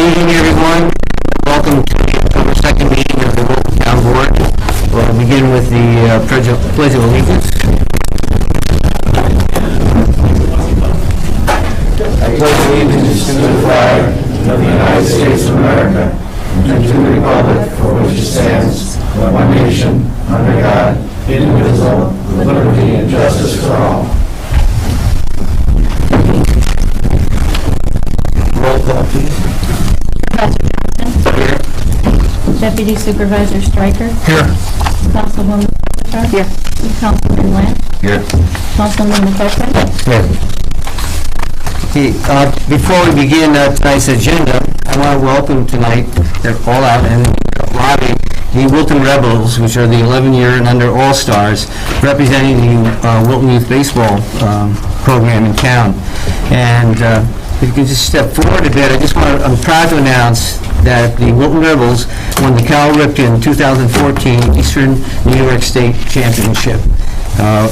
evening, everyone. Welcome to the October 2nd meeting of the Wilton Town Board. We'll begin with the Pledge of Allegiance. I pledge allegiance to the flag of the United States of America and to the republic for which it stands, one nation, under God, indivisible, with liberty and justice for all. Roll call, please. Supervisor Johnson. Here. Deputy Supervisor Stryker. Here. Councilwoman Starr. Here. Councilman Lynch. Here. Councilman McCutcheon. Here. Okay, before we begin tonight's agenda, I want to welcome tonight, they're all out in the lobby, the Wilton Rebels, which are the 11-year and under All-Stars, representing the Wilton Youth Baseball program in town. And if you could just step forward a bit, I'm proud to announce that the Wilton Rebels won the Cal Ripken 2014 Eastern New York State Championship.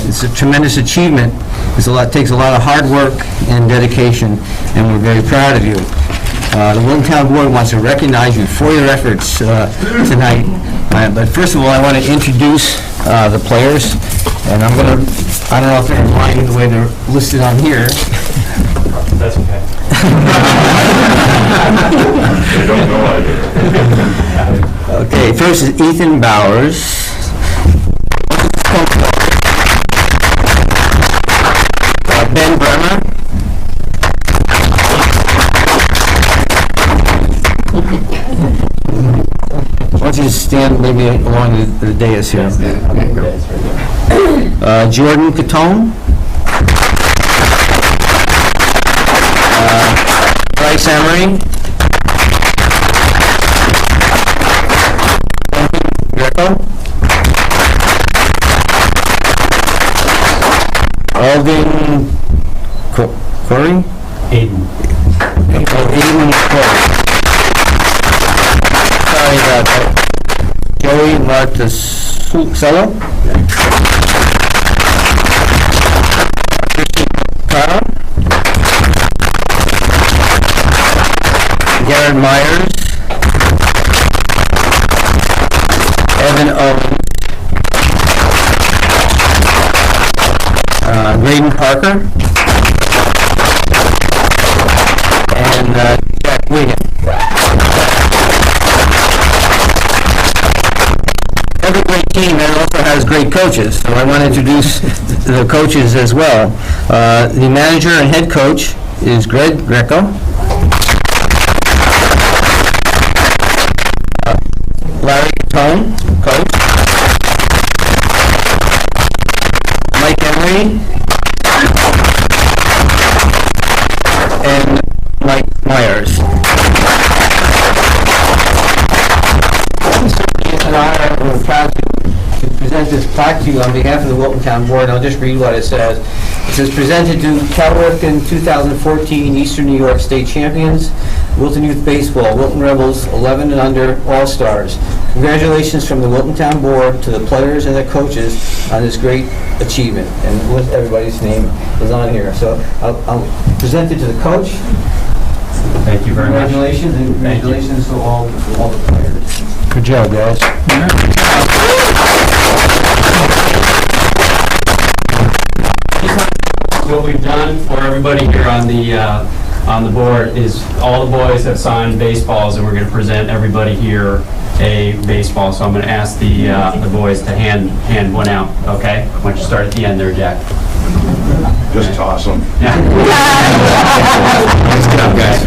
It's a tremendous achievement. Takes a lot of hard work and dedication, and we're very proud of you. The Wilton Town Board wants to recognize you for your efforts tonight. But first of all, I want to introduce the players, and I don't know if they're in line the way they're listed on here. That's okay. They don't know I do. Okay, first is Ethan Bowers. Ben Bremer. Why don't you just stand maybe along the dais here. Jordan Catone. Bryce Emery. Greco. Alvin Corey? Aiden Corey. Sorry about that. Joey Martuscello? Carl? Garrett Myers? Evan Owen? Graydon Parker, and Jack Williams. Every great team also has great coaches, so I want to introduce the coaches as well. The manager and head coach is Greg Greco. Larry Catone, coach. Mike Emery. And Mike Myers. It's an honor and we're proud to present this plaque to you on behalf of the Wilton Town Board. I'll just read what it says. It says, presented to Cal Ripken 2014 Eastern New York State Champions, Wilton Youth Baseball, Wilton Rebels, 11 and under All-Stars. Congratulations from the Wilton Town Board to the players and their coaches on this great achievement. And with everybody's name is on here. So I'll present it to the coach. Thank you very much. Congratulations, and congratulations to all the players. Good job, guys. What we've done for everybody here on the board is all the boys have signed baseballs, and we're going to present everybody here a baseball. So I'm going to ask the boys to hand one out. Okay? Why don't you start at the end there, Jack? Just toss them. Yeah. Nice job, guys.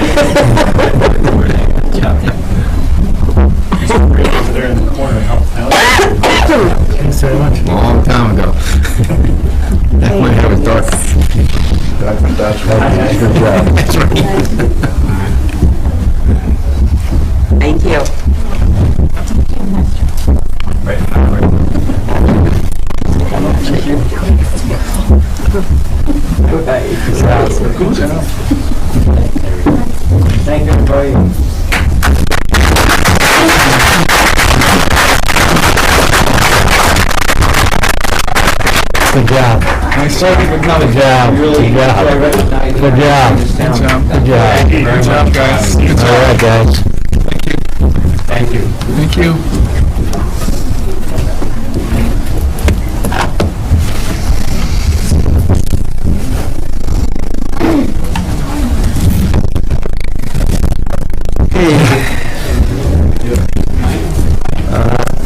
Good job. They're in the corner. Thanks very much. Long time ago. That my hair was dark. That's right. Good job. That's right. Thank you. Thank you, everybody. Good job. Nice Good job. Good job. Good job. Good job. Good job. Good job, guys. Good All job. right, guys. Thank you. Thank you.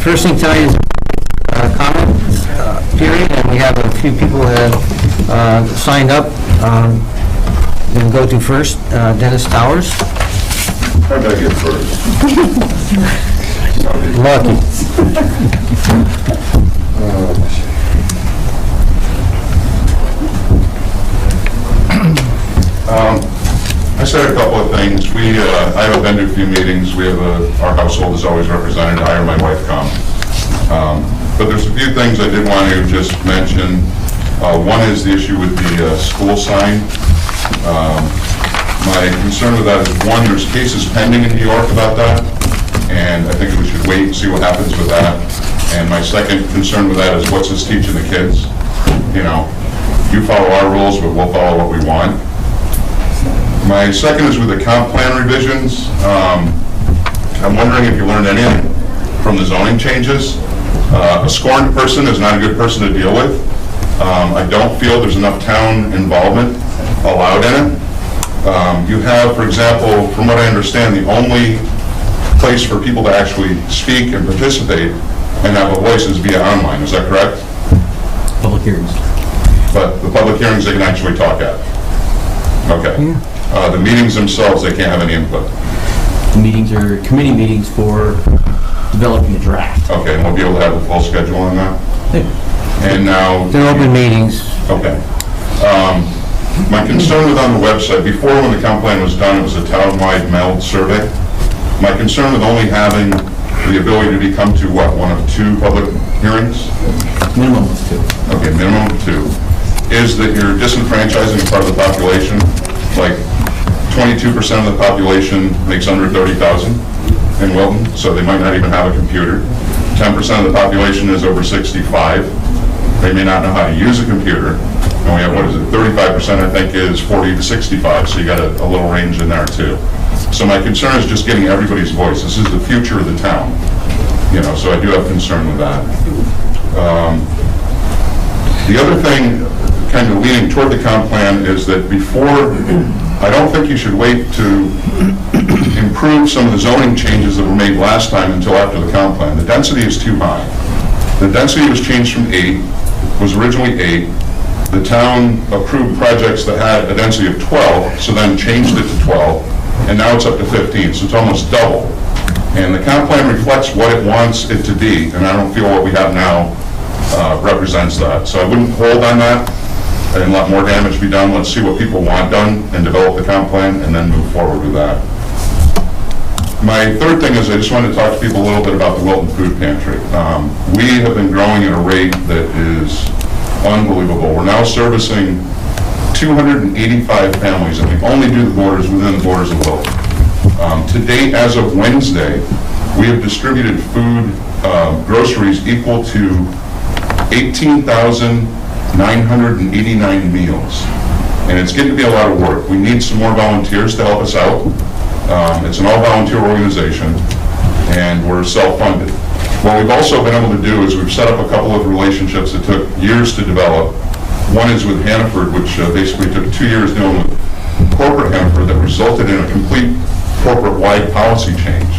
First thing tonight is comment period, and we have a few people who have signed up. We'll go to first, Dennis Towers. I gotta get first. Lucky. I said a couple of things. I have been to a few meetings. We have our household is always represented. I or my wife come. But there's a few things I did want to just mention. One is the issue with the school sign. My concern with that is, one, there's cases pending in New York about that, and I think we should wait and see what happens with that. And my second concern with that is, what's this teaching the kids? You know, you follow our rules, but we'll follow what we want. My second is with the comp plan revisions. I'm wondering if you learned anything from the zoning changes. A scorned person is not a good person to deal with. I don't feel there's enough town involvement allowed in it. You have, for example, from what I understand, the only place for people to actually speak and participate and have a voice is via online. Is that correct? Public hearings. But the public hearings they can actually talk at. Okay. The meetings themselves, they can't have any input. The meetings are committee meetings for developing a draft. Okay, and we'll be able to have a full schedule on that? And now... They're open meetings. Okay. My concern with on the website, before when the comp plan was done, it was a town-wide meld survey. My concern with only having the ability to come to, what, one of two public hearings? Minimum of 2. Okay, minimum of 2, is that you're disenfranchising a part of the population. Like 22% of the population makes under 30,000 in Wilton, so they might not even have a computer. 10% of the population is over 65. They may not know how to use a computer. And we have, what is it, 35% I think is 40 to 65, so you got a little range in there too. So my concern is just getting everybody's voice. This is the future of the town, you know, so I do have concern with that. The other thing, kind of leaning toward the comp plan, is that before, I don't think you should wait to improve some of the zoning changes that were made last time until after the comp plan. The density is too high. The density was changed from 8, was originally 8. The town approved projects that had a density of 12, so then changed it to 12, and now it's up to 15, so it's almost double. And the comp plan reflects what it wants it to be, and I don't feel what we have now represents that. So I wouldn't hold on that and let more damage be done. Let's see what people want done and develop the comp plan and then move forward with that. My third thing is I just wanted to talk to people a little bit about the Wilton Food Pantry. We have been growing at a rate that is unbelievable. We're now servicing 285 families, and we only do the borders within the borders of Wilton. To date, as of Wednesday, we have distributed food, groceries equal to 18,989 meals. And it's getting to be a lot of work. We need some more volunteers to help us out. It's an all-volunteer organization, and we're self-funded. What we've also been able to do is we've set up a couple of relationships that took years to develop. One is with Hannaford, which basically took 2 years dealing with corporate Hannaford that resulted in a complete corporate-wide policy change.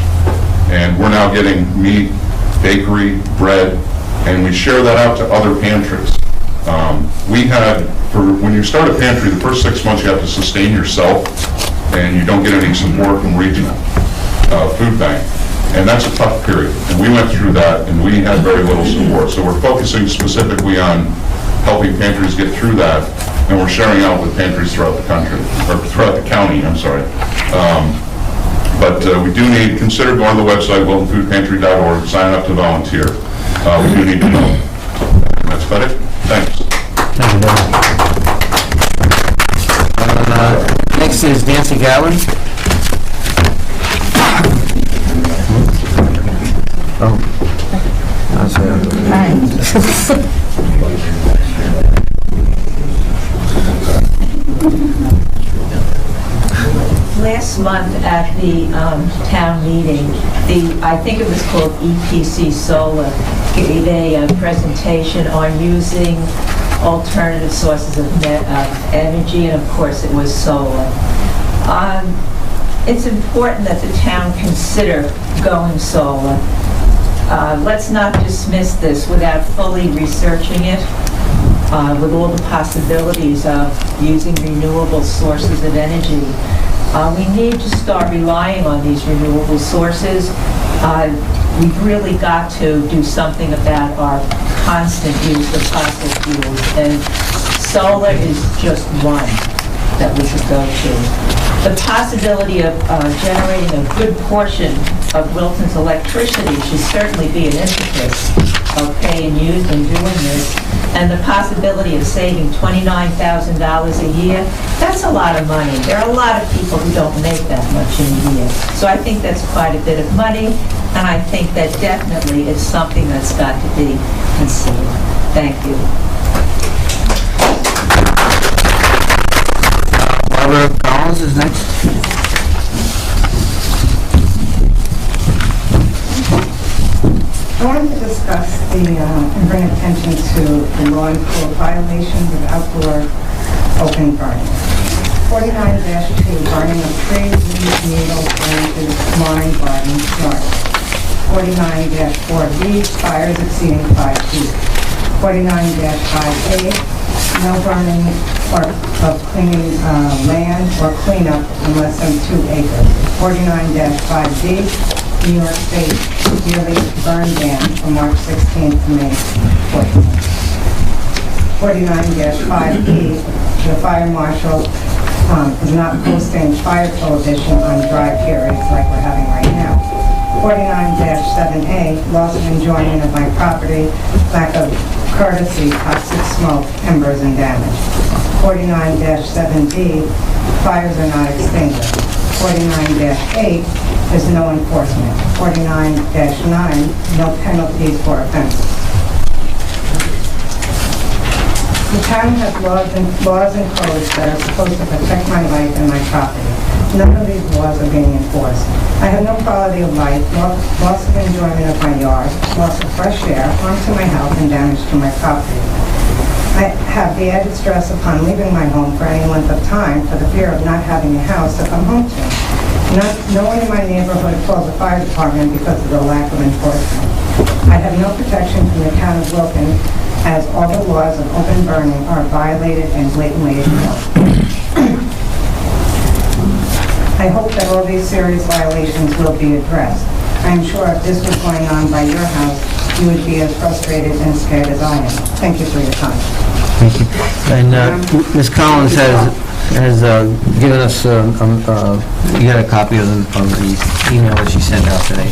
And we're now getting meat, bakery, bread, and we share that out to other pantries. When you start a pantry, the first 6 months you have to sustain yourself, and you don't get any support from regional food bank. And that's a tough period. And we went through that, and we had very little support. So we're focusing specifically on helping pantries get through that, and we're sharing out with pantries throughout the country, or throughout the county, I'm sorry. But we do need, consider going to the website, wiltonfoodpantry.org, sign up to volunteer. We do need to know. And that's about it. Thanks. Thank you, Dennis. Next is Nancy Gowan. Oh. last month at the town meeting, I think it was called EPC Solar, gave a presentation on using alternative sources of energy, and of course it was solar. It's important that the town consider going solar. Let's not dismiss this without fully researching it, with all the possibilities of using renewable sources of energy. We need to start relying on these renewable sources. We've really got to do something about our constant use of fossil fuels, and solar is just one that we could go to. The possibility of generating a good portion of Wilton's electricity should certainly be an impetus, okay, in doing this. And the possibility of saving $29,000 a year, that's a lot of money. There are a lot of people who don't make that much in a year. So I think that's quite a bit of money, and I think that definitely it's something that's got to be considered. Thank you. Barbara Collins is next. I wanted to discuss and bring attention to the law and code violations of outdoor open burning. 49-2, burning of trees, leaves, needles, branches, lawn, garden, yard. 49-4B, fires exceeding 5 feet. 49-5A, no burning of cleaning land or cleanup in less than 2 acres. 49-5B, New York State yearly burn ban from March 16th to May 14th. 49-5E, the fire marshal is not posting fire prohibition on dry periods like we're having right now. 49-7A, loss of enjoyment of my property, lack of courtesy, toxic smoke, embers, and damage. 49-7B, fires are not extinguished. 49-8 is no enforcement. 49-9, no penalties for offenses. The town has laws and codes that are supposed to protect my life and my property. None of these laws are being enforced. I have no quality of life, loss of enjoyment of my yard, loss of fresh air, harm to my health, and damage to my property. I have the added stress upon leaving my home for any length of time for the fear of not having a house to come home to. No one in my neighborhood calls the fire department because of the lack of enforcement. I have no protection from the town of Wilton, as all the laws of open burning are violated and blatantly ignored. I hope that all these serious violations will be addressed. I am sure if this was going on by your house, you would be as frustrated and scared as I am. Thank you for your time. Thank you. And Ms. Collins has given us, you got a copy of the email that she sent out today.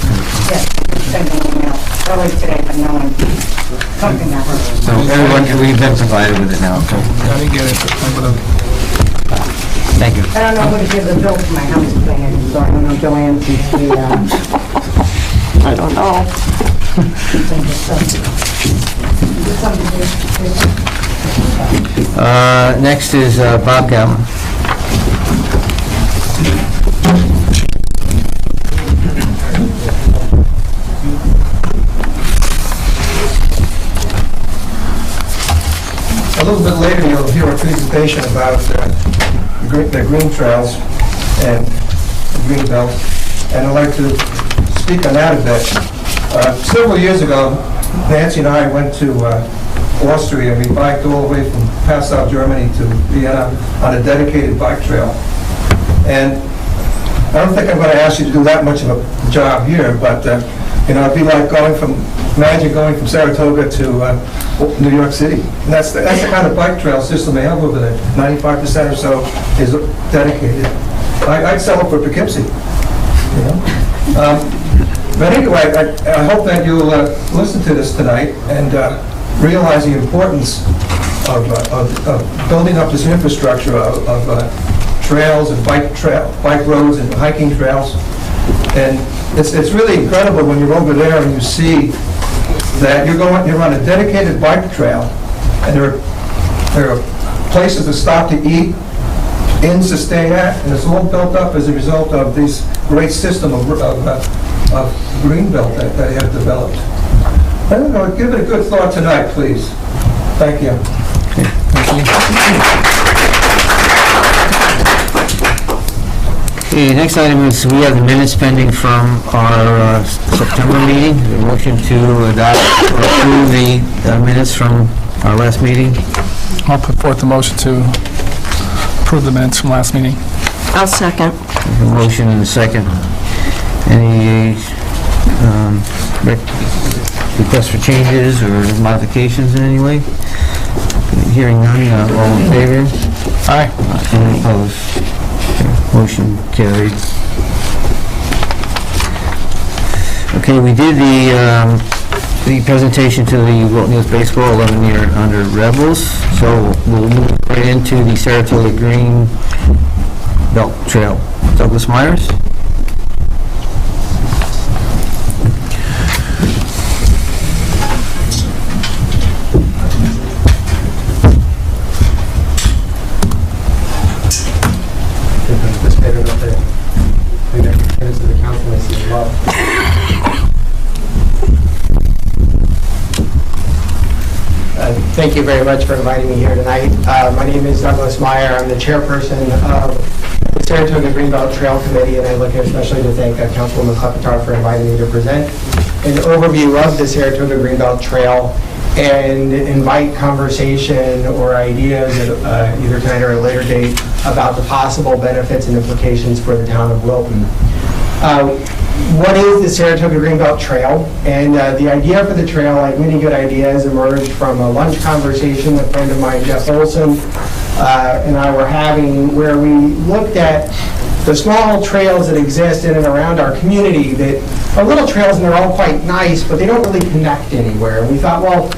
Yes, sent an email earlier today, but no one, something that hurt. So everyone, we've been provided with it now. I didn't get it. Thank you. I don't know who to give the bill for my house cleaning, so I don't know Joanne seems to be, I don't know. Next is Bob Galvin. A little bit later, you'll hear a presentation about the green trails and the green belt, and I'd like to speak on that a bit. Several years ago, Nancy and I went to Austria, and we biked all the way from Passau, Germany to Vienna on a dedicated bike trail. And I don't think I'm going to ask you to do that much of a job here, but it'd be like imagine going from Saratoga to New York City. And that's the kind of bike trail system they have over there. 95% or so is dedicated. I'd sell it for Poughkeepsie. But anyway, I hope that you'll listen to this tonight and realize the importance of building up this infrastructure of trails and bike roads and hiking trails. And it's really incredible when you're over there and you see that you're on a dedicated bike trail, and there are places to stop to eat, inns to stay at, and it's all built up as a result of this great system of greenbelt that they have developed. I don't know, give it a good thought tonight, please. Thank you. Okay, next item is we have the minutes pending from our September meeting. A motion to adopt or approve the minutes from our last meeting. I'll put forth the motion to approve the minutes from last meeting. I'll second. A motion and a second. Any requests for changes or modifications in any way? Hearing none, all in favor? Aye. Any opposed? Motion carried. Okay, we did the presentation to the Wilton Youth Baseball 11-year under Rebels, so we'll move right into the Saratoga Green Belt Trail. Douglas Myers? Thank you very much for inviting me here tonight. My name is Douglas Meyer. I'm the chairperson of the Saratoga Greenbelt Trail Committee, and I'd like especially to thank Councilwoman Klepetar for inviting me to present an overview of the Saratoga Greenbelt Trail and invite conversation or ideas at either tonight or at a later date about the possible benefits and implications for the town of Wilton. What is the Saratoga Greenbelt Trail? And the idea for the trail, like many good ideas, emerged from a lunch conversation a friend of mine, Jeff Olson, and I were having, where we looked at the small trails that exist in and around our community that are little trails and they're all quite nice, but they don't really connect anywhere. And we thought, well,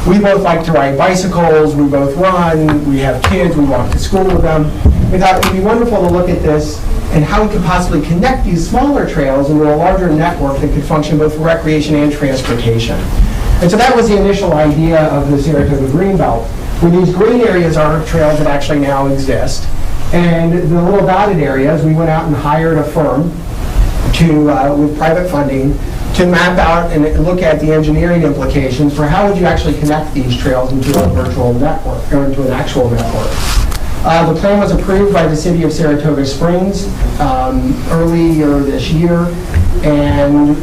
we both like to ride bicycles, we both run, we have kids, we walk to school with them. We thought it would be wonderful to look at this and how we could possibly connect these smaller trails into a larger network that could function both for recreation and transportation. And so that was the initial idea of the Saratoga Greenbelt. Where these green areas are trails that actually now exist. And the little dotted areas, we went out and hired a firm to, with private funding, to map out and look at the engineering implications for how would you actually connect these trails into a virtual network, or into an actual network. The plan was approved by the city of Saratoga Springs earlier this year, and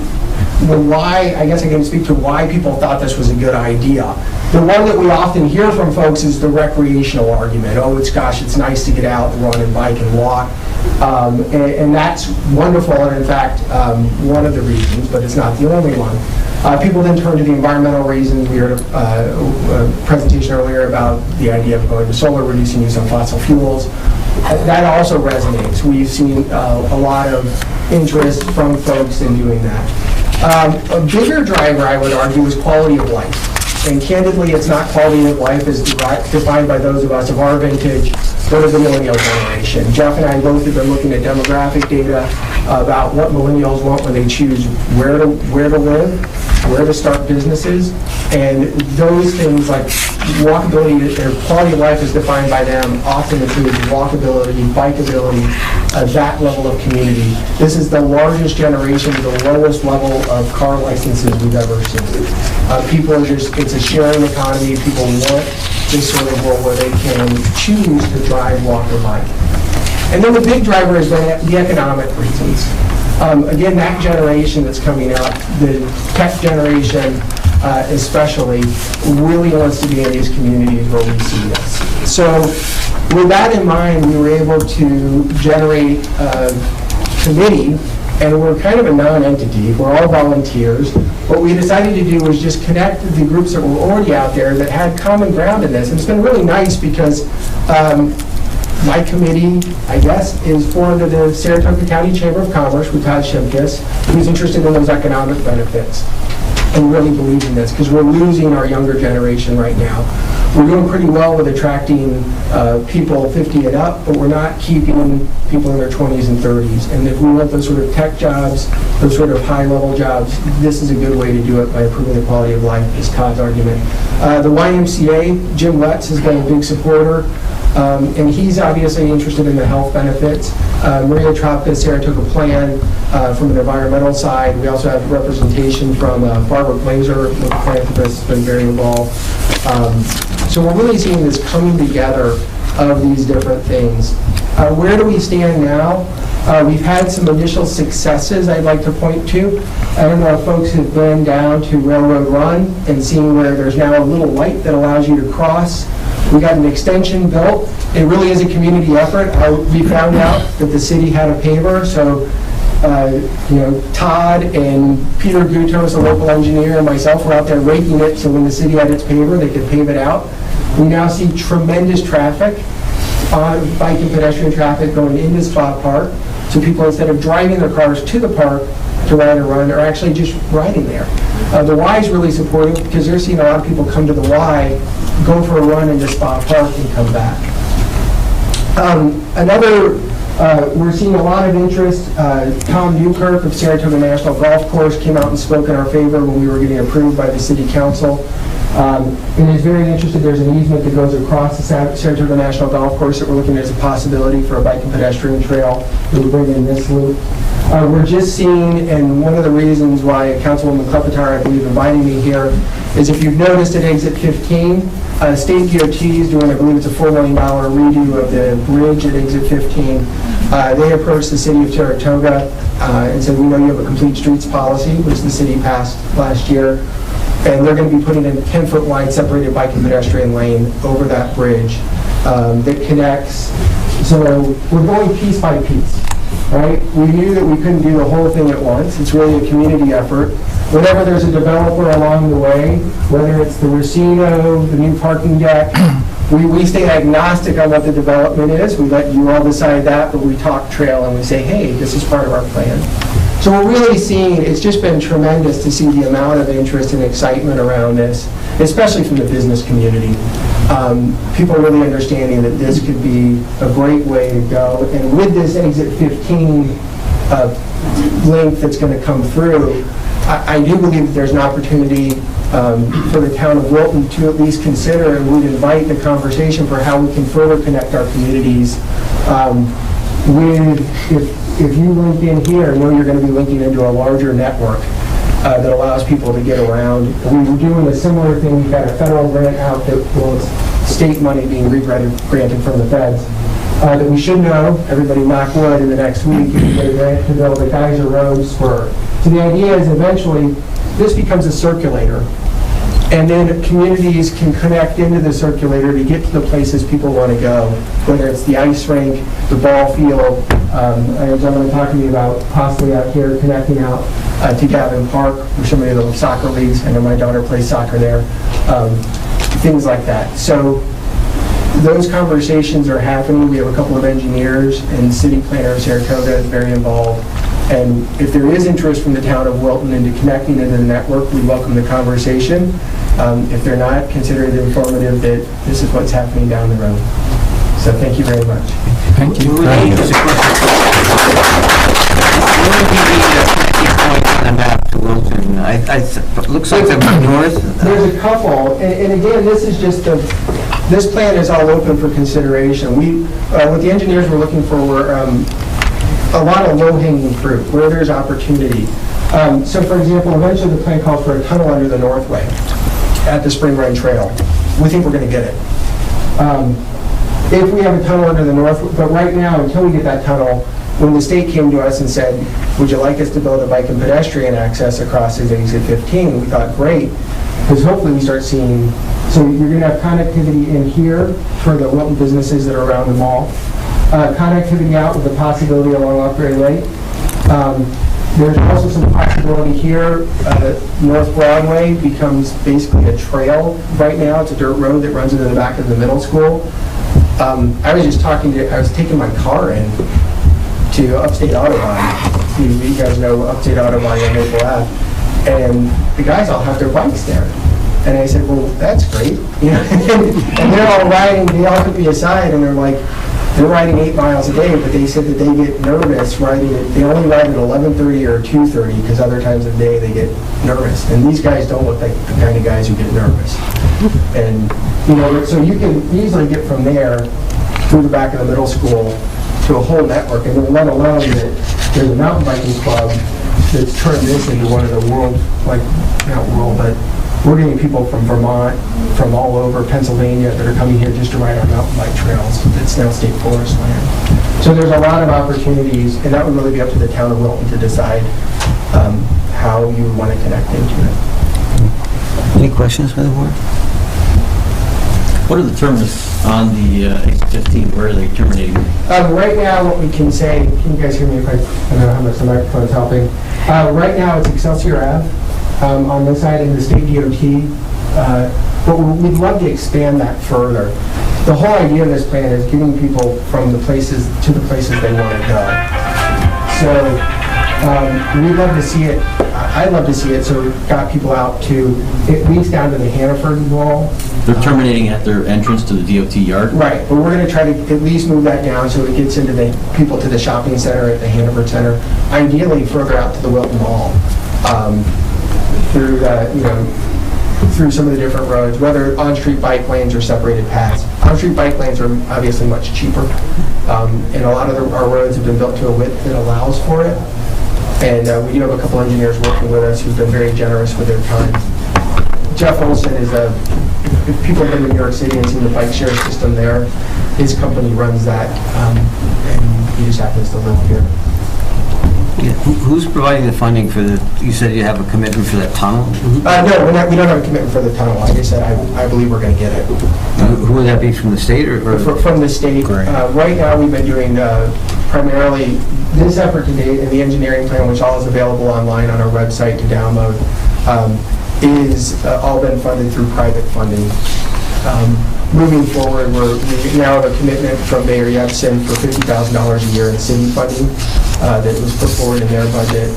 why, I guess I can speak to why people thought this was a good idea. The one that we often hear from folks is the recreational argument. Oh, it's nice to get out and run and bike and walk. And that's wonderful, and in fact, one of the reasons, but it's not the only one. People then turn to the environmental reasons. We heard a presentation earlier about the idea of going to solar, reducing use of fossil fuels. That also resonates. We've seen a lot of interest from folks in doing that. A bigger driver, I would argue, is quality of life. And candidly, it's not quality of life as defined by those of us of our vintage, or the millennial generation. Jeff and I both have been looking at demographic data about what millennials want when they choose where to live, where to start businesses, and those things like walkability, their quality of life is defined by them, often includes walkability, bikeability, that level of community. This is the largest generation, the lowest level of car licenses we've ever seen. People are just, it's a sharing economy. People want this sort of world where they can choose to drive, walk, or bike. And then the big driver is the economic reasons. Again, that generation that's coming up, the tech generation especially, really wants to be in these communities where we see this. So with that in mind, we were able to generate a committee, and we're kind of a non-entity. We're all volunteers. What we decided to do was just connect the groups that were already out there that had common ground in this. And it's been really nice because my committee, I guess, is formed of the Saratoga County Chamber of Commerce with Todd Shimkus, who's interested in those economic benefits and really believes in this, because we're losing our younger generation right now. We're doing pretty well with attracting people 50 and up, but we're not keeping people in their 20s and 30s. And if we want those sort of tech jobs, those sort of high-level jobs, this is a good way to do it by improving the quality of life, is Todd's argument. The YMCA, Jim Lutz has been a big supporter. And he's obviously interested in the health benefits. Maria Tropka, Saratoga Plan from an environmental side. We also have representation from Barbara Glazer, the philanthropist, has been very involved. So we're really seeing this coming together of these different things. Where do we stand now? We've had some initial successes I'd like to point to. I don't know if folks have been down to Railroad Run and seen where there's now a little light that allows you to cross. We got an extension built. It really is a community effort. We found out that the city had a paver, so Todd and Peter Gutos, a local engineer, and myself were out there raking it so when the city had its paver, they could pave it out. We now see tremendous traffic, bike and pedestrian traffic going into Spa Park. So people, instead of driving their cars to the park to ride or run, are actually just riding there. The Y is really supportive because they're seeing a lot of people come to the Y, go for a run into Spa Park and come back. We're seeing a lot of interest. Tom Newkirk of Saratoga National Golf Course came out and spoke in our favor when we were getting approved by the City Council. And is very interested. There's an easement that goes across the Saratoga National Golf Course that we're looking at as a possibility for a bike and pedestrian trail that would bring in this loop. We're just seeing, and one of the reasons why Councilwoman Klepetar, I believe, invited me here, is if you've noticed at exit 15, State DOT is doing, I believe it's a $4 million redo of the bridge at exit 15. They approached the city of Saratoga and said, we know you have a complete streets policy, which the city passed last year, and they're going to be putting in a 10-foot wide separated bike and pedestrian lane over that bridge that connects. So we're going piece by piece, right? We knew that we couldn't do the whole thing at once. It's really a community effort. Whenever there's a developer along the way, whether it's the Racino, the new parking deck, we stay agnostic on what the development is. We let you all decide that, but we talk trail and we say, hey, this is part of our plan. So we're really seeing, it's just been tremendous to see the amount of interest and excitement around this, especially from the business community. People really understanding that this could be a great way to go. And with this exit 15 link that's going to come through, I do believe that there's an opportunity for the town of Wilton to at least consider, and we'd invite the conversation for how we can further connect our communities if you link in here, know you're going to be linking into a larger network that allows people to get around. We were doing a similar thing. We've got a federal grant out that was state money being granted from the feds that we should know, everybody knock wood, in the next week, if we get a grant to build a Geyser Road spur. So the idea is eventually this becomes a circulator, and then communities can connect into the circulator to get to the places people want to go, whether it's the ice rink, the ball field. I had a gentleman talking to me about possibly out here connecting out to Gavin Park, where so many of the soccer leagues, I know my daughter plays soccer there, things like that. So those conversations are happening. We have a couple of engineers, and city planner of Saratoga is very involved. And if there is interest from the town of Wilton into connecting into the network, we welcome the conversation. If they're not, consider it informative that this is what's happening down the road. So thank you very much. Thank you. Where would be the point on the map to Wilton? It looks like they're north. There's a couple, and again, this is just this plan is all open for consideration. What the engineers were looking for were a lot of low-hanging fruit, where there's opportunity. So for example, eventually the plan calls for a tunnel under the Northway at the Spring Run Trail. We think we're going to get it. If we have a tunnel under the Northway, but right now, until we get that tunnel, when the state came to us and said, would you like us to build a bike and pedestrian access across exit 15, we thought, great, because hopefully we start seeing, so you're going to have connectivity in here for the Wilton businesses that are around the mall. Connectivity out with the possibility along Lockberry Lake. There's also some possibility here. North Broadway becomes basically a trail right now. It's a dirt road that runs into the back of the middle school. I was taking my car in to Upstate Autobahn. You guys know Upstate Autobahn and Maple Ave. And the guys all have their bikes there. And I said, well, that's great. You know? And they're all riding, they all took me aside and they're like, they're riding 8 miles a day, but they said that they get nervous riding it. They only ride at 11:30 or 2:30 because other times of the day they get nervous. And these guys don't look like the kind of guys who get nervous. And, you know, so you can easily get from there through the back of the middle school to a whole network, and then let alone that there's a mountain biking club that's turned this into one of the world, like, not world, but we're getting people from Vermont, from all over Pennsylvania that are coming here just to ride our mountain bike trails. It's now state forest land. So there's a lot of opportunities, and that would really be up to the town of Wilton to decide how you want to connect into it. Any questions by the board? What are the terms on the exit 15? Where are they terminating? Right now, what we can say, can you guys hear me if I don't know how much the microphone is helping? Right now, it's Excelsior Ave on this side in the state DOT, but we'd love to expand that further. The whole idea of this plan is getting people from the places to the places they want to go. So we'd love to see it. I'd love to see it, so we've got people out to at least down to the Hannaford Wall. They're terminating at their entrance to the DOT yard? Right, but we're going to try to at least move that down so it gets into the people to the shopping center at the Hannaford Center. Ideally, further out to the Wilton Mall, through through some of the different roads, whether on-street bike lanes or separated paths. On-street bike lanes are obviously much cheaper, and a lot of our roads have been built to a width that allows for it. And we do have a couple engineers working with us who've been very generous with their time. Jeff Olson is if people have been to New York City and seen the bike share system there, his company runs that, and he just happens to live here. Yeah. Who's providing the funding for you said you have a commitment for that tunnel? No, we don't have a commitment for the tunnel. Like I said, I believe we're going to get it. Who would that be, from the state or? From the state. Right now, we've been doing primarily this effort to date, and the engineering plan, which all is available online on our website to download, is all been funded through private funding. Moving forward, we now have a commitment from Mayor Yepsen for $50,000 a year in city funding that was put forward in their budget.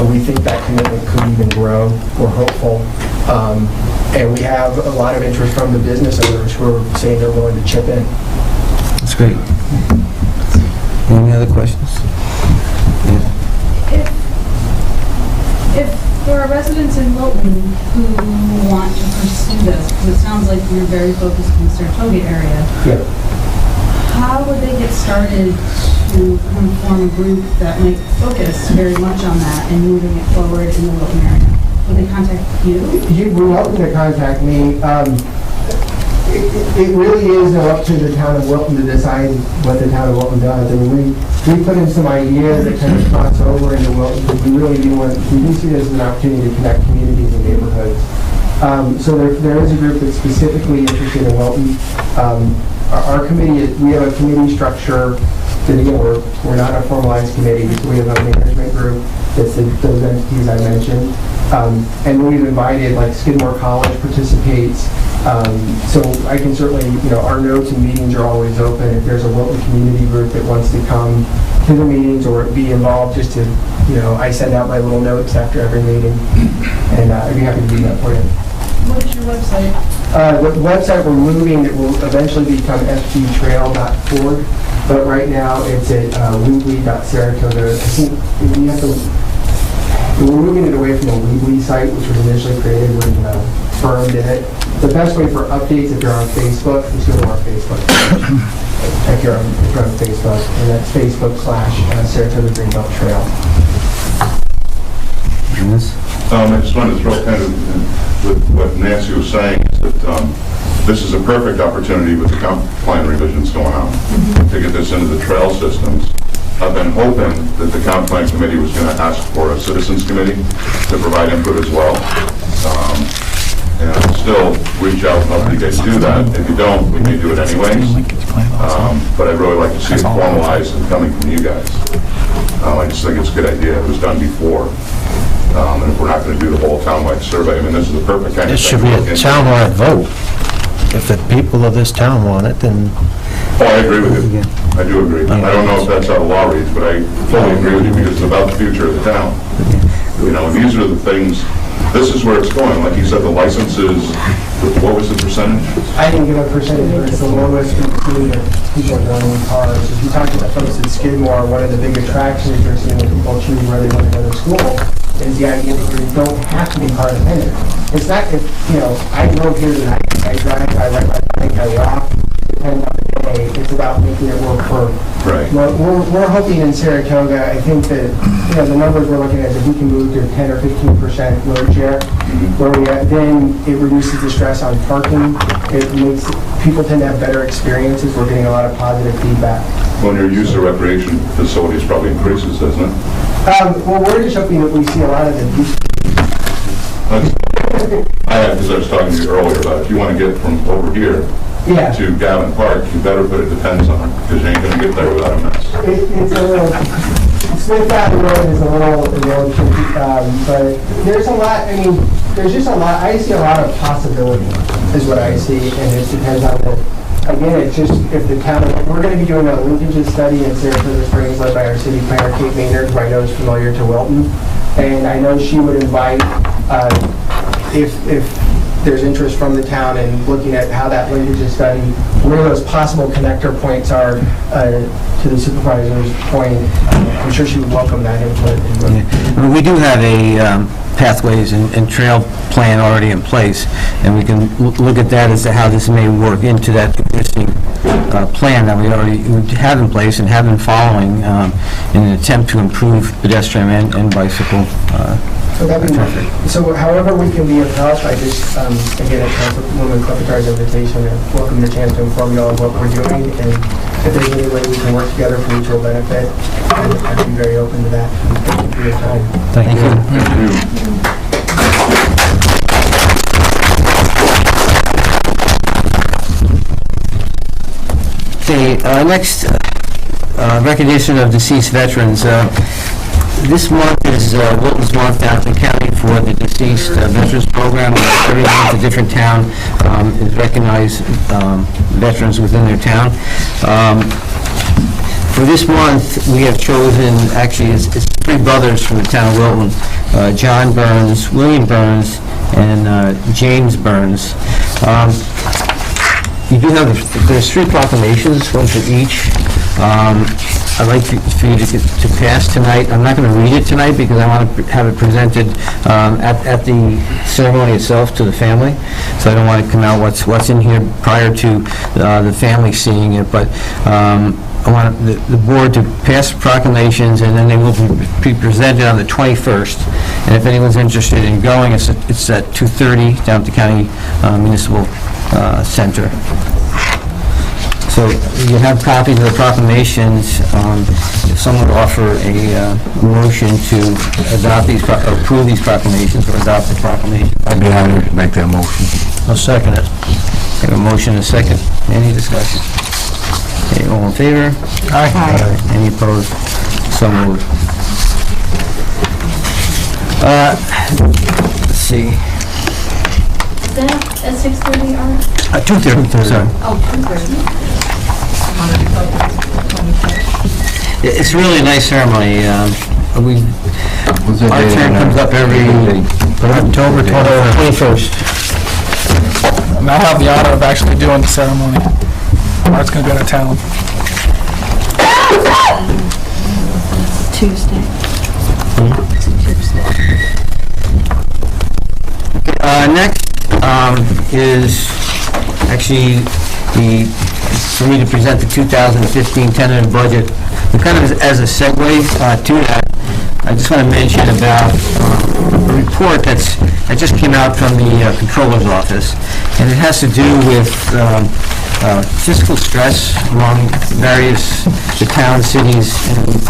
We think that commitment could even grow. We're hopeful. And we have a lot of interest from the business owners who are saying they're willing to chip in. That's great. Any other questions? If there are residents in Wilton who want to pursue this, because it sounds like you're very focused in the Saratoga area, Yeah. how would they get started to kind of form a group that might focus very much on that and moving it forward in the Wilton area? Would they contact you? You're welcome to contact me. It really is up to the town of Wilton to decide what the town of Wilton does. I mean, we put in some ideas that kind of cross over into Wilton, because we really do see this as an opportunity to connect communities and neighborhoods. So there is a group that's specifically interested in Wilton. Our committee, we have a committee structure that, again, we're not a formalized committee, so we have a management group that's those entities I mentioned. And we've invited, like Skidmore College participates. So I can certainly, our notes and meetings are always open. If there's a Wilton community group that wants to come to the meetings or be involved, just to, I send out my little notes after every meeting, and I'd be happy to do that for you. What is your website? The website we're moving, it will eventually become fgtrail.org, but right now it's at weebly.saratoga. I think we have to, we're moving it away from the Weebly site, which was initially created when Firm did it. The best way for updates, if you're on Facebook, is go to our Facebook page. If you're on Facebook, and that's Facebook/Saratoga Greenbelt Trail. I just wanted to throw kind of with what Nancy was saying, is that this is a perfect opportunity with the comp plan revisions going on to get this into the trail systems. I've been hoping that the comp plan committee was going to ask for a citizens committee to provide input as well. And I'll still reach out and hopefully you guys do that. If you don't, we may do it anyways. But I'd really like to see it formalized and coming from you guys. I just think it's a good idea. It was done before. And if we're not going to do the whole townwide survey, I mean, this is the perfect kind of thing. It should be a townwide vote. If the people of this town want it, then... Oh, I agree with you. I do agree. I don't know if that's how the law reads, but I fully agree with you because it's about the future of the town. These are the things, this is where it's going. Like you said, the licenses, what was the percentage? I didn't give a percentage, but it's the lowest included people running cars. If you talk to the folks at Skidmore, one of the big attractions they're seeing when people choose where they want to go to school is the idea that you don't have to be car dependent. It's not, I drove here tonight, I drive, I ride my bike, I walk, depending on the day. day. It's about making it work for. Right. Well, we're hoping in Saratoga, I think that, the numbers we're looking at, if we can move to 10 or 15% load share, where we are, then it reduces the stress on parking. It makes, people tend to have better experiences. We're getting a lot of positive feedback. Well, your use of recreation facilities probably increases, doesn't it? Well, we're just hoping that we see a lot of the Because I was talking to you earlier about if you want to get from over here Yeah. to Gavin Park, you better put a depends on it, because you ain't going to get there without a mess. It's a little, Smith Valley Road is a little tricky, but there's a lot, I mean, there's just a lot, I see a lot of possibility, is what I see, and it depends on the, again, it's just, if the town, we're going to be doing a linkages study in Saratoga Springs led by our city planner, Kate Maynard, who I know is familiar to Wilton, and I know she would invite, if there's interest from the town in looking at how that linkages study, where those possible connector points are, to the supervisor's point, I'm sure she would welcome that input. Yeah. We do have a pathways and trail plan already in place, and we can look at that as to how this may work into that existing plan that we already have in place and have been following in an attempt to improve pedestrian and bicycle traffic. So however we can be of help, I just, again, at Councilwoman Klepetar's invitation, I welcome the chance to inform you all of what we're doing, and if there's any way we can work together for mutual benefit, I'd be very open to that. Thank you for your time. Thank you. Okay, next, recognition of deceased veterans. This month is Wilton's month out in the county for the deceased veterans program. Every month a different town is recognized veterans within their town. For this month, we have chosen, actually, it's three brothers from the town of Wilton, John Burns, William Burns, and James Burns. You do have, there's three proclamations, one for each. I'd like for you to pass tonight. I'm not going to read it tonight because I want to have it presented at the ceremony itself to the family. So I don't want to come out what's in here prior to the family seeing it. But I want the board to pass proclamations, and then they will be presented on the 21st. And if anyone's interested in going, it's at 2:30 down at the County Municipal Center. So you have copies of the proclamations. If someone would offer a motion to adopt these, approve these proclamations or adopt the proclamation. I'd be honored to make that motion. I'll second it. We have a motion and a second. Any discussion? Okay, all in favor? Aye. Any opposed? So moved. Let's see. Is that at 6:30, Art? 2:30, sorry. Oh, 2:30. It's really a nice ceremony. Our term comes up every October 21st. And I'll have the honor of actually doing the ceremony. Art's going to go to town. Tuesday. Next is actually for me to present the 2015 tentative budget. And kind of as a segue to that, I just want to mention about a report that just came out from the Controller's Office, and it has to do with fiscal stress among various towns, cities, and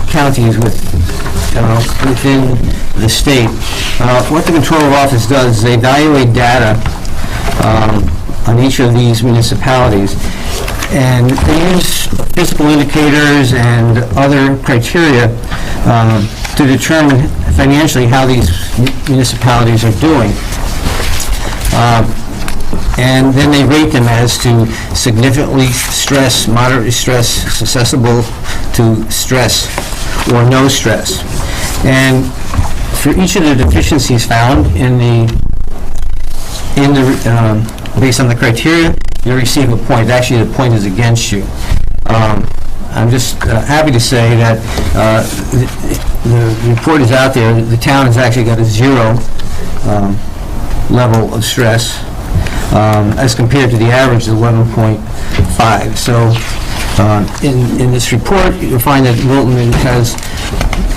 counties within the state. What the Controller's Office does is they evaluate data on each of these municipalities, and they use fiscal indicators and other criteria to determine financially how these municipalities are doing. And then they rate them as to significantly stress, moderately stress, susceptible to stress, or no stress. And for each of the deficiencies found based on the criteria, you receive a point. Actually, the point is against you. I'm just happy to say that the report is out there. The town has actually got a 0 level of stress as compared to the average of 11.4 5. So in this report, you'll find that Wilton has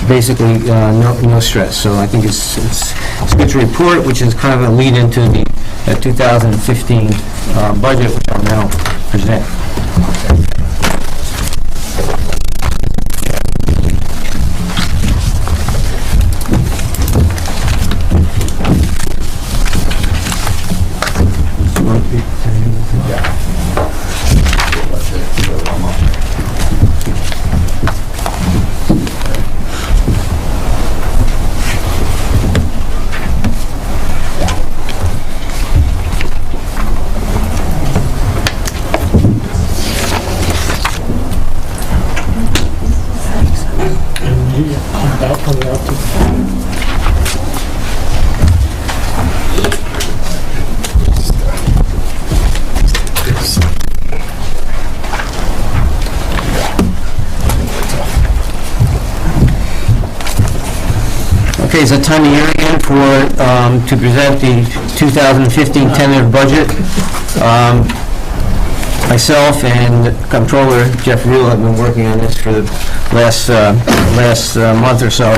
basically no stress. So I think it's good to report, which is kind of a lead into the 2015 budget, which I'll now present. Okay, it's a time of year again to present the 2015 tentative budget. Myself and Comptroller Jeff Rule have been working on this for the last month or so.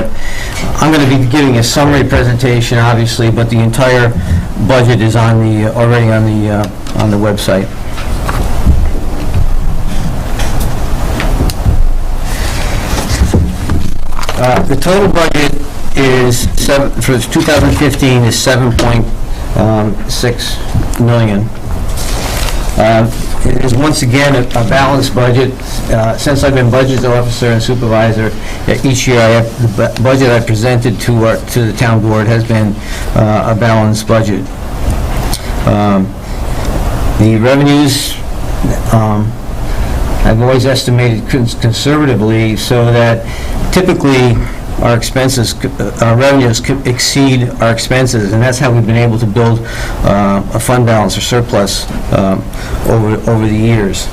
I'm going to be giving a summary presentation, obviously, but the entire budget is already on the website. The total budget is for 2015 is $7.6 million. It is once again a balanced budget. Since I've been budget officer and supervisor, each year the budget I presented to the town board has been a balanced budget. The revenues I've always estimated conservatively so that typically our revenues exceed our expenses, and that's how we've been able to build a fund balance or surplus over the years.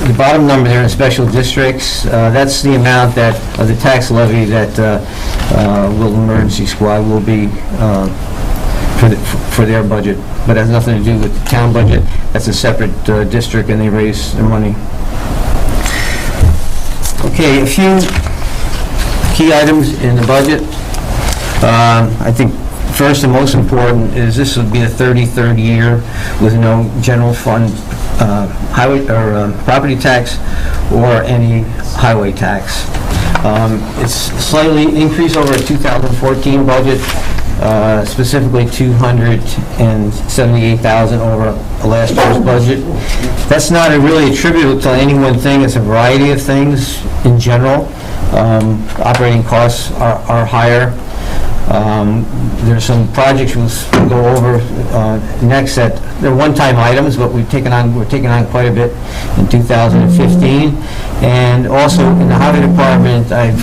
The bottom number there in special districts, that's the amount of the tax levy that Wilton Emergency Squad will be for their budget, but has nothing to do with the town budget. That's a separate district, and they raise their money. Okay, a few key items in the budget. I think first and most important is this will be the 33rd year with no general fund highway or property tax or any highway tax. It's slightly increased over a 2014 budget, specifically $278,000 over last year's budget. That's not really attributable to any one thing. It's a variety of things in general. Operating costs are higher. There's some projects we'll go over next that they're one-time items, but we're taking on quite a bit in 2015. And also in the highway department, I've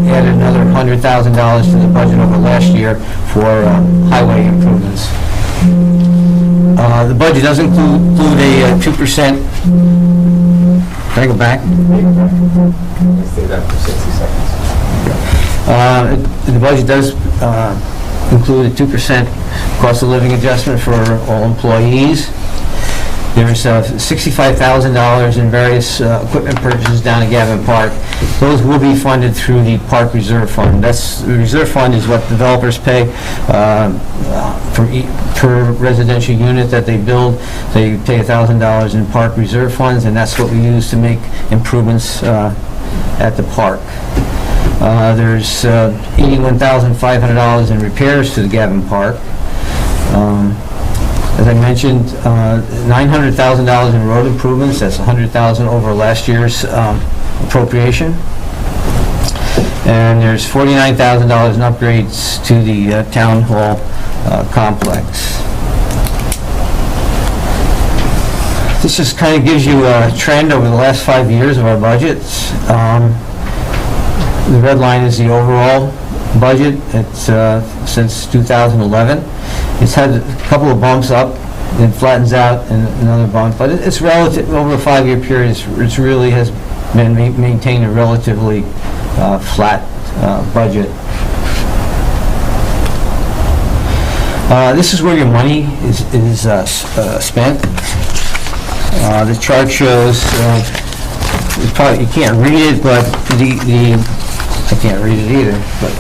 added another $100,000 to the budget over last year for highway improvements. The budget does include a 2%. Can I go back? Stay there for 60 seconds. The budget does include a 2% cost of living adjustment for all employees. There's $65,000 in various equipment purchases down at Gavin Park. Those will be funded through the Park Reserve Fund. The Reserve Fund is what developers pay per residential unit that they build. They pay $1,000 in Park Reserve Funds, and that's what we use to make improvements at the park. There's $81,500 in repairs to the Gavin Park. As I mentioned, $900,000 in road improvements. That's $100,000 over last year's appropriation. And there's $49,000 in upgrades to the town hall complex. This just kind of gives you a trend over the last 5 years of our budgets. The red line is the overall budget. It's since 2011. It's had a couple of bumps up, then flattens out, and another bump. But it's relative over a 5-year period. It really has been maintained a relatively flat budget. This is where your money is spent. The chart shows, you can't read it, but I can't read it either, but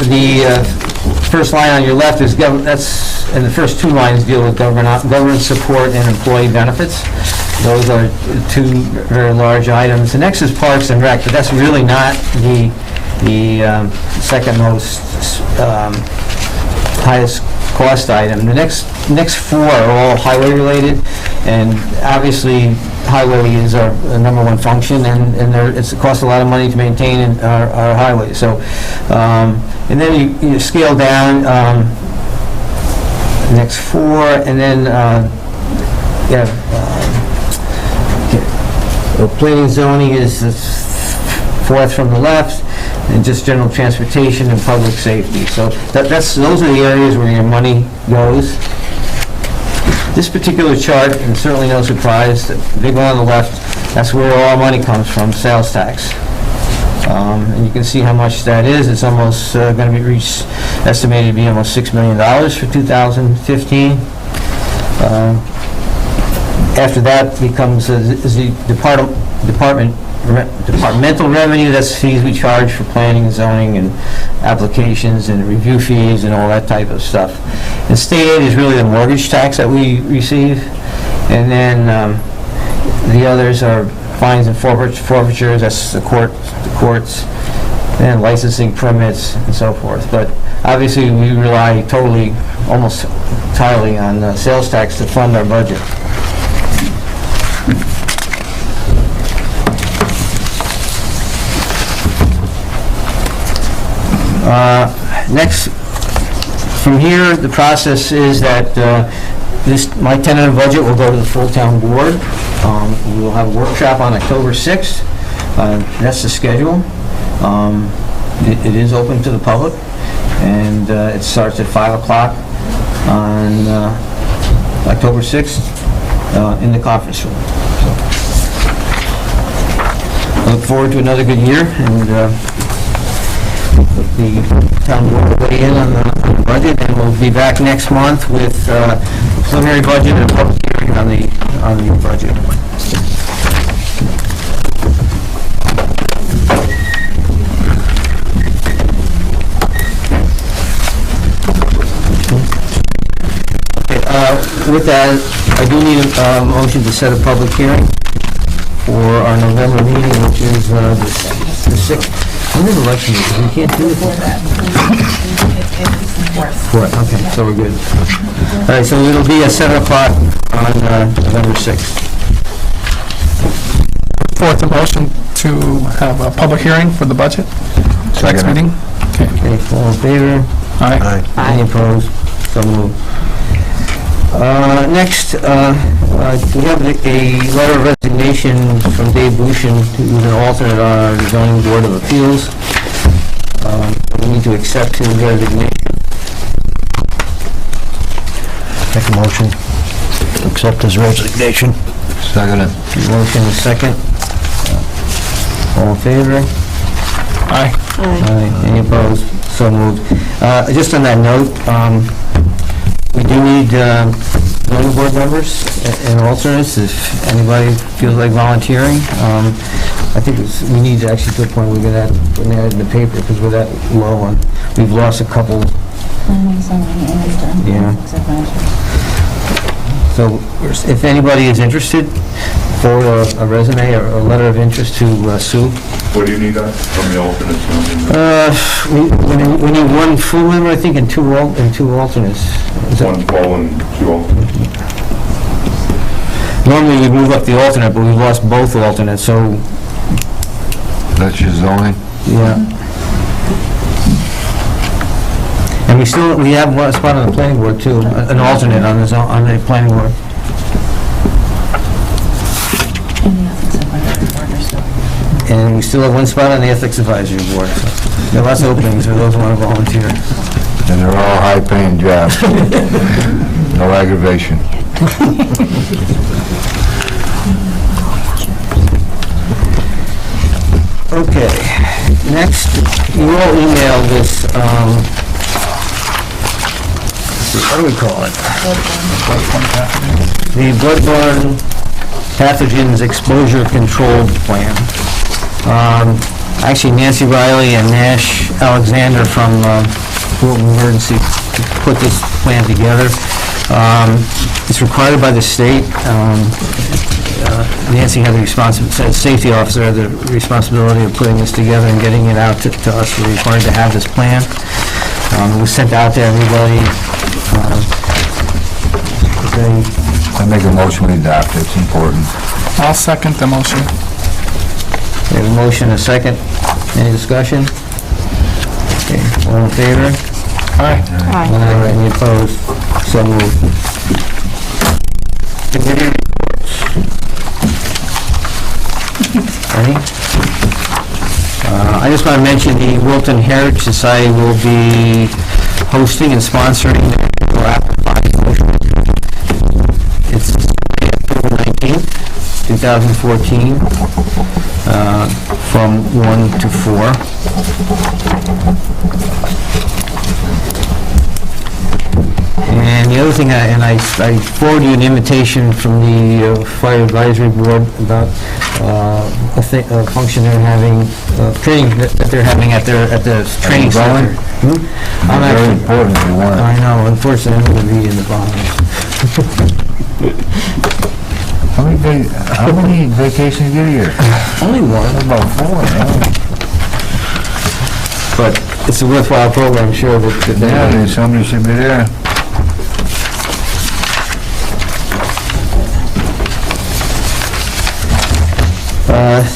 the first line on your left is and the first two lines deal with government support and employee benefits. Those are two very large items. The next is Parks and Rec, but that's really not the second most highest cost item. The next four are all highway related, and obviously highway is our number one function, and it costs a lot of money to maintain our highways. So, and then you scale down, next four, and then planning and zoning is the fourth from the left, and just general transportation and public safety. So those are the areas where your money goes. This particular chart, and certainly no surprise, the big one on the left, that's where all money comes from, sales tax. And you can see how much that is. It's almost going to be estimated to be almost $6 million for 2015. After that becomes the departmental revenue. That's fees we charge for planning and zoning and applications and review fees and all that type of stuff. And state aid is really the mortgage tax that we receive. And then the others are fines and forfeitures, that's the courts, and licensing permits and so forth. But obviously we rely almost entirely on sales tax to fund our budget. Next, from here, the process is that my tentative budget will go to the full town board. We will have a workshop on October 6th. That's the schedule. It is open to the public, and it starts at 5 o'clock on October 6th in the conference room. So, I look forward to another good year, and the town board will weigh in on the budget, and we'll be back next month with preliminary budget and a public hearing on the budget. With that, I do need a motion to set a public hearing for our November meeting, which is the 6th. When is election? We can't do it. Fourth. Okay, so we're good. All right, so it'll be at 7 o'clock on November 6th. Fourth, a motion to have a public hearing for the budget. Next meeting. Okay, all in favor? Aye. Any opposed? So moved. Next, we have a letter of resignation from Dave Bushin, who's an alternate on the Zoning Board of Appeals. We need to accept his resignation. Make a motion to accept his resignation. Second it. Motion is second. All in favor? Aye. Aye. Any opposed? So moved. Just on that note, we do need zoning board members and alternates if anybody feels like volunteering. I think we need to actually to a point where we're going to put that in the paper because we're that low on. We've lost a couple. Yeah. So if anybody is interested for a resume or a letter of interest to Sue. What do you need from the alternates? We need one full member, I think, and two alternates. One full and two alternates. Normally we move up the alternate, but we've lost both alternates, so. That's your zoning? Yeah. And we have one spot on the planning board too, an alternate on the planning board. And we still have one spot on the ethics advisory board. So there are lots of openings for those who want to volunteer. And they're all high-paying jobs. No aggravation. Okay, next, you all emailed this, what do we call it? The bloodborne pathogens exposure control plan. Actually, Nancy Riley and Nash Alexander from Wilton Emergency put this plan together. It's required by the state. Nancy had the responsibility, as safety officer, had the responsibility of putting this together and getting it out to us. We're required to have this plan. It was sent out to everybody. I make a motion we adopt, it's important. I'll second the motion. We have a motion, a second. Any discussion? Okay, all in favor? Aye. Aye. Any opposed? So moved. Committee reports. Any? I just want to mention the Wilton Heritage Society will be hosting and sponsoring the Apple Pie Social. It's October 19th, 2014, from 1 to 4. And the other thing, I forwarded you an invitation from the Fire Advisory Board about a function they're having, training that they're having at the training center. I'm Very actually, important if you want it. I know, unfortunately, I'm going to be in the bottom. How many vacations you get a year? Only one. About 4, huh? But it's a worthwhile program, sure, that they Yeah, then somebody should be there.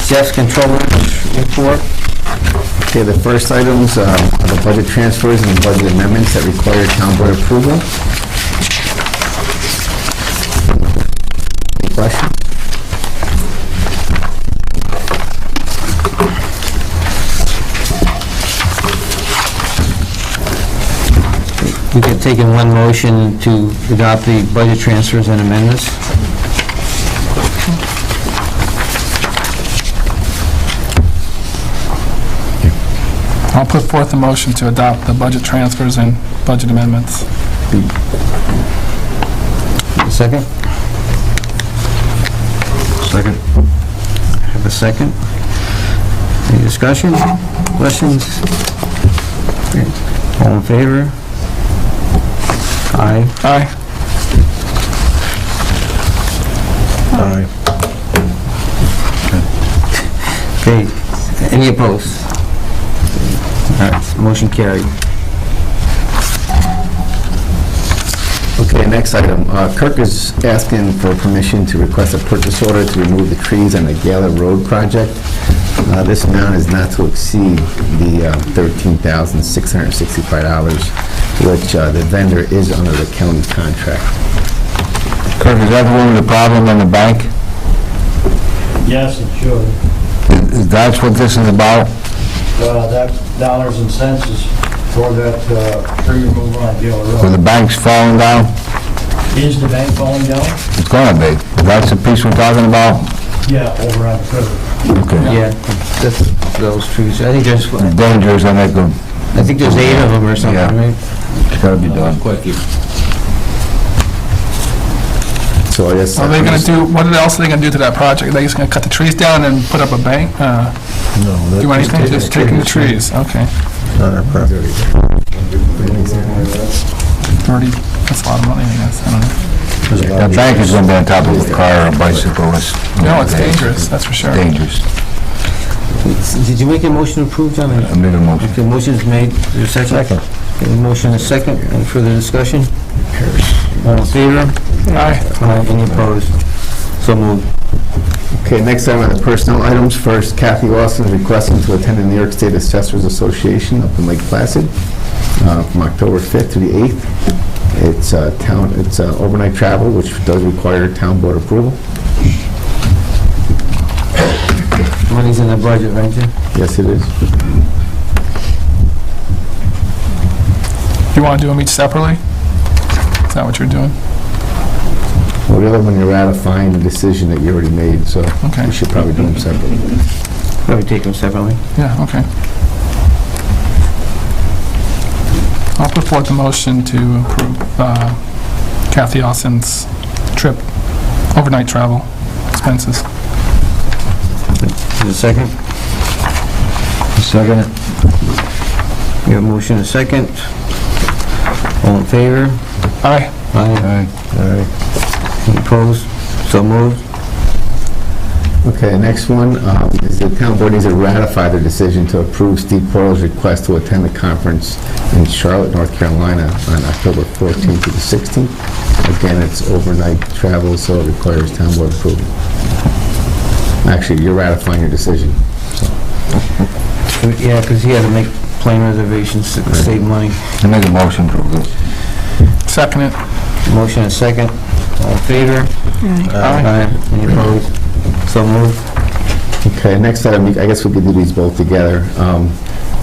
Jeff's controller's report. Okay, the first items are the budget transfers and budget amendments that require town board approval. Any questions? We can take in one motion to adopt the budget transfers and amendments. I'll put forth a motion to adopt the budget transfers and budget amendments. Second? Second. Have a second? Any discussion? Questions? Okay. All in favor? Aye. Aye. Okay, any opposed? All right, motion carried. Okay, next item. Kirk is asking for permission to request a purchase order to remove the trees on the Gala Road project. This amount is not to exceed the $13,665, which the vendor is under the county contract. Kirk, is that the one with the problem in the bank? Yes, it should. That's what this is about? That dollars and cents is for that tree removal on Gila Where the Road. bank's falling down? Is the bank falling down? It's gonna be. That's the piece we're talking about? Yeah, over on the river. Okay. Yeah, that's those trees. I think there's, Dangerous, I make them, I think there's 8 of them or something, Yeah. right? it's gotta be done. So I guess... Are they gonna do, what else are they gonna do to that project? Are they just gonna cut the trees down and put up a bank? Do anything? Just taking the trees, okay. On our property. 30, that's a lot of money, I guess, I don't know. That bank is gonna be on top of a car or a bicycle. No, it's dangerous, that's for sure. Dangerous. Did you make a motion to approve, John? I made a motion. Okay, motion is made. Is there a second? Second. Okay, motion is second. Any further discussion? All in favor? Aye. Aye. Any opposed? So moved. Okay, next item are the personnel items. First, Kathy Lawson is requesting to attend the New York State Assessors Association up in Lake Placid from October 5th to the 8th. It's overnight travel, which does require town board approval. Money's in the budget, right, Jim? Yes, it is. You wanna do them each separately? Is that what you're doing? Well, the other one, you're ratifying the decision that you already made, so Okay. we should probably do them separately. Probably take them separately. Yeah, okay. I'll put forth the motion to approve Kathy Austin's trip, overnight travel expenses. Is it second? Second it. We have a motion and a second. All in favor? Aye. Aye. Any opposed? So moved. Okay, next one is the town board needs to ratify their decision to approve Steve Porter's request to attend the conference in Charlotte, North Carolina on October 14th to the 16th. Again, it's overnight travel, so it requires town board approval. Actually, you're ratifying your decision. Yeah, because he had to make plane reservations to save money. I make a motion to approve. Second it. Motion and second. All in favor? Aye. Any opposed? So moved. Okay, next item, I guess we could do these both together.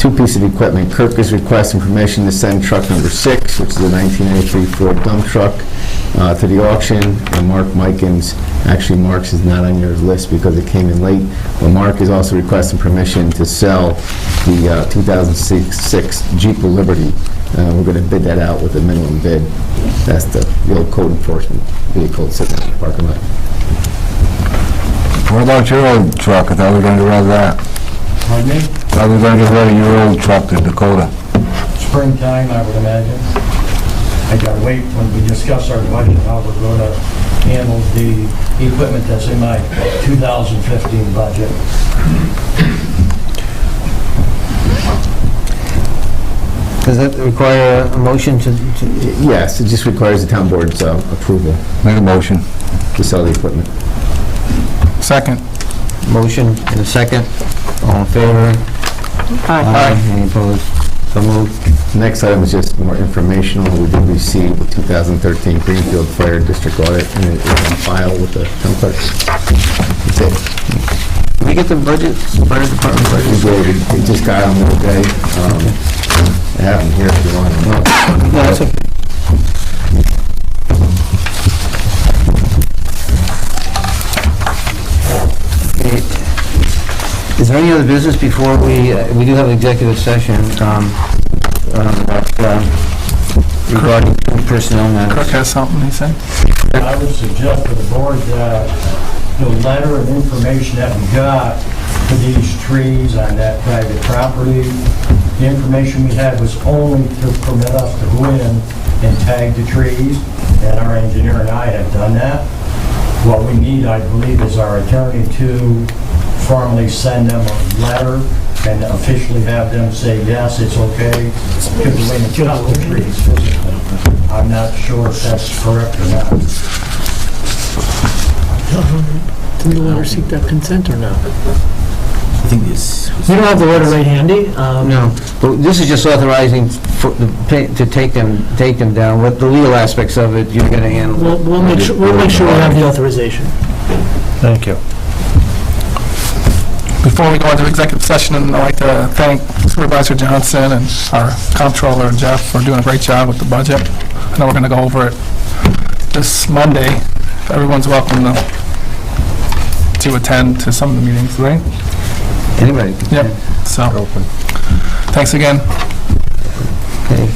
Two pieces of equipment. Kirk is requesting permission to send truck number 6, which is a 1983 Ford dump truck, to the auction, and Mark Mikens, actually Mark's is not on your list because it came in late, but Mark is also requesting permission to sell the 2006 Jeep Liberty. We're going to bid that out with a minimum bid. That's the old code enforcement vehicle sitting in the parking lot. What about your old truck? I thought we were going to get rid of that. Pardon me? I thought we were going to get rid of your old truck, the Dakota. Springtime, I would imagine. I gotta wait when we discuss our budget, how we're gonna handle the equipment that's in my 2015 budget. Does that require a motion to? Yes, it just requires the town board's approval Make a motion. to sell the equipment. Second. Motion and a second. All in favor? Aye. Any opposed? So moved. Next item is just more informational. We did receive the 2013 Greenfield Fire District Audit, and it is on file with the town clerk. That's it. Did we get the budget, fire department budget? We did. We just got them the other day. I have them here if you want them. No, it's okay. Okay. Is there any other business before we do have an executive session regarding personnel Kirk matters? has something, he said. I would suggest to the board that the letter of information that we got for these trees on that private property, the information we had was only to permit us to go in and tag the trees, and our engineer and I have done that. What we need, I believe, is our attorney to formally send them a letter and officially have them say, yes, it's okay to go in and cut the trees physically. I'm not sure if that's correct or not. Did the letter seek that consent or no? I think this. You don't have the letter right handy? No, but this is just authorizing to take them down. What the legal aspects of it, you're going to handle. We'll make sure we have the authorization. Thank you. Before we go into executive session, I'd like to thank Supervisor Johnson and our comptroller Jeff for doing a great job with the budget. I know we're going to go over it this Monday. Everyone's welcome to attend to some of the meetings, right? Anybody? Yep. So, thanks again. Okay.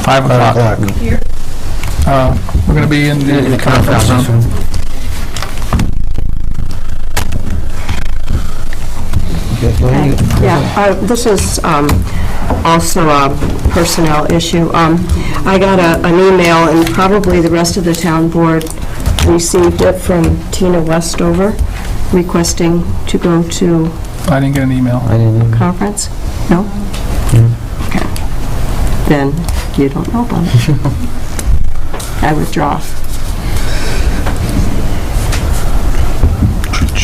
5 o'clock. Here? We're going to be in the conference room. Yeah, this is also a personnel issue. I got an email, and probably the rest of the town board received it from Tina Westover requesting to go to I didn't get an email. I didn't. conference. No? Okay. Then you don't know about it. I withdraw.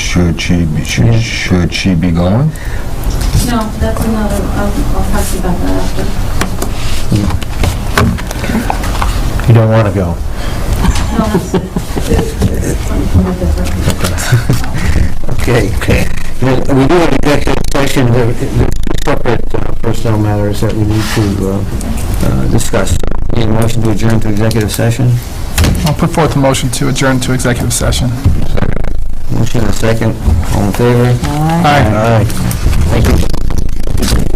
Should she be going? No, that's another, I'll talk to you about that after. You don't want to go. No, it's something different. Okay. We do have an executive session. There's separate personnel matters that we need to discuss. Need a motion to adjourn to executive session? I'll put forth a motion to adjourn to executive session. Motion and a second. All in favor? Aye. Thank you.